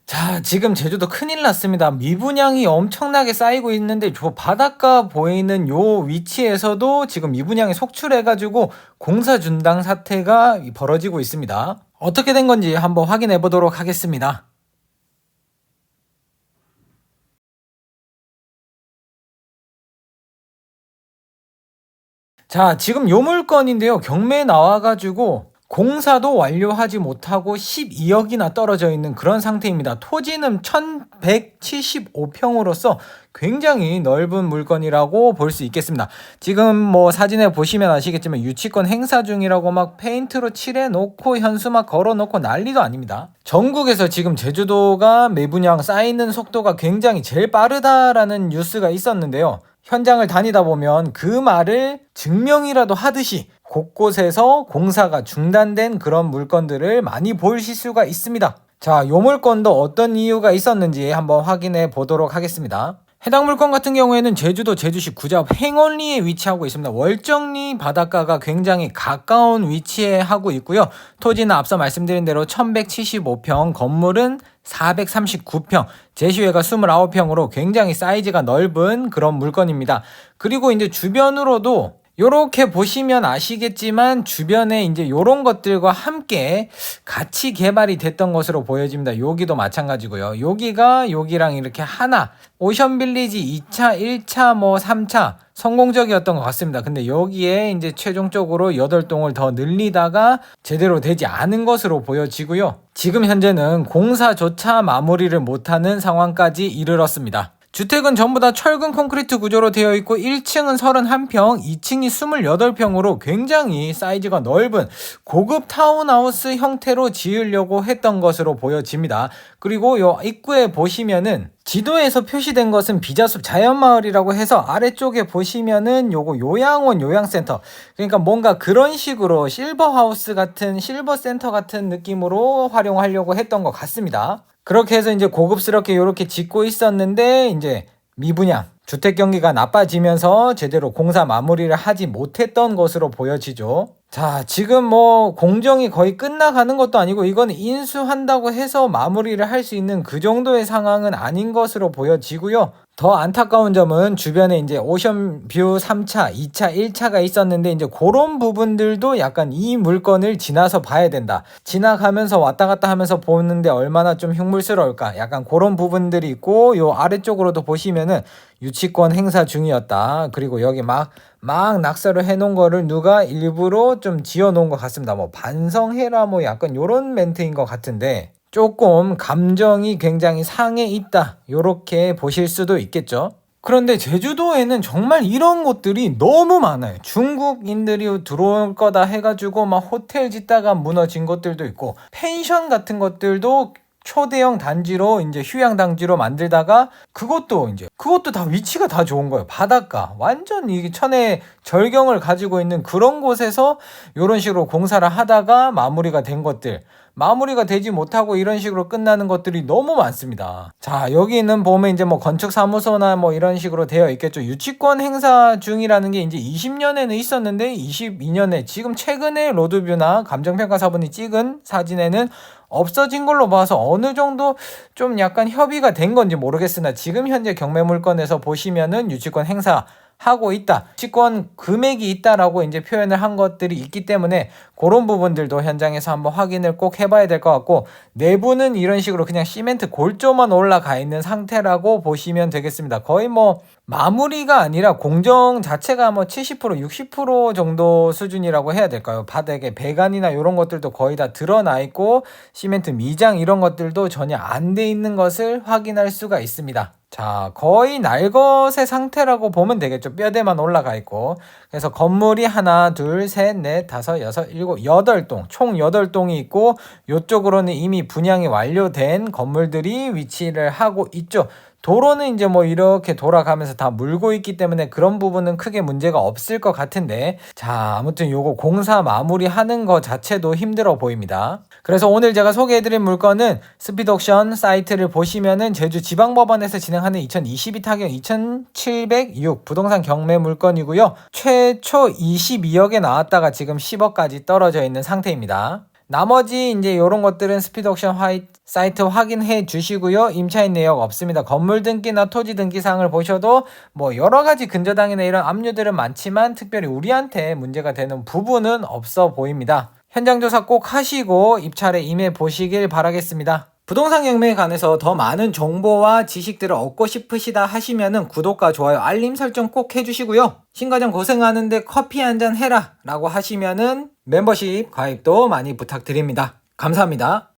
자, 지금 제주도 큰일 났습니다. 미분양이 엄청나게 쌓이고 있는데 저 바닷가 보이는 요 위치에서도 지금 미분양이 속출해가지고 공사 중단 사태가 벌어지고 있습니다. 어떻게 된 건지 한번 확인해 보도록 하겠습니다. 자, 지금 요 물건인데요. 경매에 나와가지고 공사도 완료하지 못하고 12억이나 떨어져 있는 그런 상태입니다. 토지는 1175평으로서 굉장히 넓은 물건이라고 볼 수 있겠습니다. 지금 뭐 사진에 보시면 아시겠지만 유치권 행사 중이라고 막 페인트로 칠해 놓고 현수막 걸어 놓고 난리도 아닙니다. 전국에서 지금 제주도가 매분양 쌓이는 속도가 굉장히 제일 빠르다라는 뉴스가 있었는데요. 현장을 다니다 보면 그 말을 증명이라도 하듯이 곳곳에서 공사가 중단된 그런 물건들을 많이 보실 수가 있습니다. 자, 요 물건도 어떤 이유가 있었는지 한번 확인해 보도록 하겠습니다. 해당 물건 같은 경우에는 제주도 제주시 구좌읍 행원리에 위치하고 있습니다. 월정리 바닷가가 굉장히 가까운 위치에 하고 있고요. 토지는 앞서 말씀드린 대로 1175평, 건물은 439평, 제시외가 29평으로 굉장히 사이즈가 넓은 그런 물건입니다. 그리고 이제 주변으로도 요렇게 보시면 아시겠지만 주변에 이제 요런 것들과 함께 같이 개발이 됐던 것으로 보여집니다. 여기도 마찬가지고요. 여기랑 이렇게 하나 오션빌리지 2차, 1차, 뭐 3차 성공적이었던 것 같습니다. 근데 여기에 이제 최종적으로 8동을 더 늘리다가 제대로 되지 않은 것으로 보여지고요. 지금 현재는 공사조차 마무리를 못하는 상황까지 이르렀습니다. 주택은 전부 다 철근 콘크리트 구조로 되어 있고 1층은 31평, 2층이 28평으로 굉장히 사이즈가 넓은 고급 타운하우스 형태로 지으려고 했던 것으로 보여집니다. 그리고 요 입구에 보시면은 지도에서 표시된 것은 비자숲 자연마을이라고 해서 아래쪽에 보시면은 요거 요양원 요양센터, 그러니까 뭔가 그런 식으로 실버하우스 같은 실버센터 같은 느낌으로 활용하려고 했던 것 같습니다. 그렇게 해서 이제 고급스럽게 이렇게 짓고 있었는데 이제 미분양 주택 경기가 나빠지면서 제대로 공사 마무리를 하지 못했던 것으로 보여지죠. 자, 지금 뭐 공정이 거의 끝나가는 것도 아니고 이건 인수한다고 해서 마무리를 할 수 있는 그 정도의 상황은 아닌 것으로 보여지고요. 더 안타까운 점은 주변에 이제 오션뷰 3차, 2차, 1차가 있었는데 이제 그런 부분들도 약간 이 물건을 지나서 봐야 된다. 지나가면서 왔다 갔다 하면서 보는데 얼마나 좀 흉물스러울까. 약간 그런 부분들이 있고 요 아래쪽으로도 보시면은 유치권 행사 중이었다. 그리고 여기 막 낙서를 해놓은 거를 누가 일부러 좀 지어놓은 것 같습니다. 뭐 반성해라 뭐 약간 요런 멘트인 것 같은데 조금 감정이 굉장히 상해 있다. 요렇게 보실 수도 있겠죠. 그런데 제주도에는 정말 이런 곳들이 너무 많아요. 중국인들이 들어올 거다 해가지고 막 호텔 짓다가 무너진 것들도 있고 펜션 같은 것들도 초대형 단지로 이제 휴양 단지로 만들다가 그것도 다 위치가 다 좋은 거예요. 바닷가 완전 이게 천혜 절경을 가지고 있는 그런 곳에서 이런 식으로 공사를 하다가 마무리가 된 것들, 마무리가 되지 못하고 이런 식으로 끝나는 것들이 너무 많습니다. 자, 여기는 보면 이제 뭐 건축사무소나 뭐 이런 식으로 되어 있겠죠. 유치권 행사 중이라는 게 이제 20년에는 있었는데 22년에 지금 최근에 로드뷰나 감정평가사분이 찍은 사진에는 없어진 걸로 봐서 어느 정도 좀 약간 협의가 된 건지 모르겠으나 지금 현재 경매 물건에서 보시면은 유치권 행사 하고 있다. 유치권 금액이 있다라고 이제 표현을 한 것들이 있기 때문에 그런 부분들도 현장에서 한번 확인을 꼭 해봐야 될 것 같고, 내부는 이런 식으로 그냥 시멘트 골조만 올라가 있는 상태라고 보시면 되겠습니다. 거의 뭐 마무리가 아니라 공정 자체가 뭐 70% 60% 정도 수준이라고 해야 될까요? 바닥에 배관이나 이런 것들도 거의 다 드러나 있고 시멘트 미장 이런 것들도 전혀 안 돼 있는 것을 확인할 수가 있습니다. 자, 거의 날것의 상태라고 보면 되겠죠. 뼈대만 올라가 있고. 그래서 건물이 하나, 둘, 셋, 넷, 다섯, 여섯, 일곱, 8동, 총 8동이 있고 이쪽으로는 이미 분양이 완료된 건물들이 위치를 하고 있죠. 도로는 이제 뭐 이렇게 돌아가면서 다 물고 있기 때문에 그런 부분은 크게 문제가 없을 것 같은데, 자, 아무튼 요거 공사 마무리하는 거 자체도 힘들어 보입니다. 그래서 오늘 제가 소개해드린 물건은 스피드옥션 사이트를 보시면은 제주지방법원에서 진행하는 2022 타경 2706 부동산 경매 물건이고요. 최초 22억에 나왔다가 지금 10억까지 떨어져 있는 상태입니다. 나머지 이제 이런 것들은 스피드 옥션 사이트 확인해 주시고요. 임차인 내역 없습니다. 건물 등기나 토지 등기 사항을 보셔도 뭐 여러 가지 근저당이나 이런 압류들은 많지만 특별히 우리한테 문제가 되는 부분은 없어 보입니다. 현장 조사 꼭 하시고 입찰에 임해 보시길 바라겠습니다. 부동산 경매에 관해서 더 많은 정보와 지식들을 얻고 싶으시다 하시면은 구독과 좋아요, 알림 설정 꼭 해주시고요. 신과장 고생하는데 커피 한잔 해라 라고 하시면은 멤버십 가입도 많이 부탁드립니다. 감사합니다.